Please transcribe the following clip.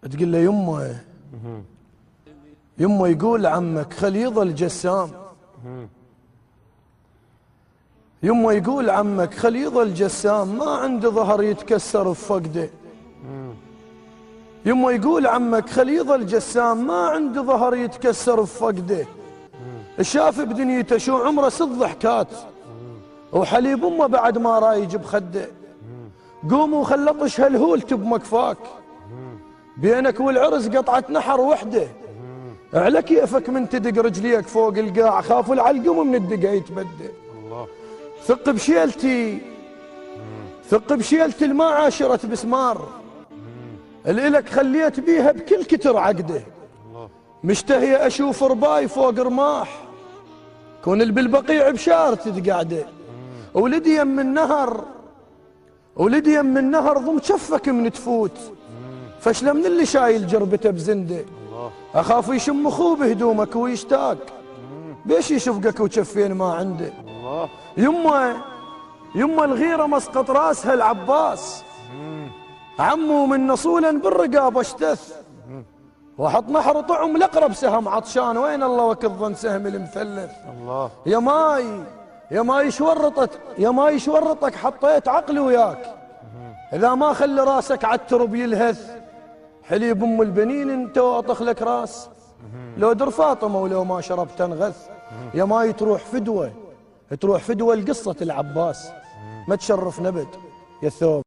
تقول له يمه يقول عمك خلي يظل جسام. يمه يقول عمك خلي يظل جسام، ما عنده ظهر يتكسر بفقده. يمه يقول عمك خلي يظل جسام، ما عنده ظهر يتكسر بفقده. شاف بدنيته شو عمره 6 ضحكات، وحليب امه بعد ما رايج بخده. قوموا خلطش هالهول بمكفاك، بينك والعرس قطعة نحر وحده. على كيفك من تدق رجليك فوق القاع، خاف العلقم من الدقة يتبدى. ثق بشيلتي، ثق بشيلتي الما عاشرت بسمار، الإلك خليت بيها بكل كتر عقده. مشتهية أشوف رباي فوق رماح، كون بالبقيع بشارتي قاعدة. ولدي يم النهر، ولدي يم النهر ضم شفك من تفوت، فشله من اللي شايل جربته بزنده. أخاف يشم أخوه بهدومك ويشتاق، بيش يشفقك وشفين ما عنده. يمه الغيرة مسقط راسها العباس، عمو من نصولا بالرقاب اشتث، وحط نحر طعم لقرب سهم عطشان، وين الله وكظن سهم المثلث. يا ماي يا ماي شورطت، يا ماي شورطك حطيت عقلي وياك، اذا ما خلي راسك عالترب يلهث. حليب ام البنين انت واطخ لك راس، لو در فاطمه ولو ما شربت انغث. يا ماي تروح فدوه، تروح فدوه لقصه العباس، ما تشرف نبد يا الثوب.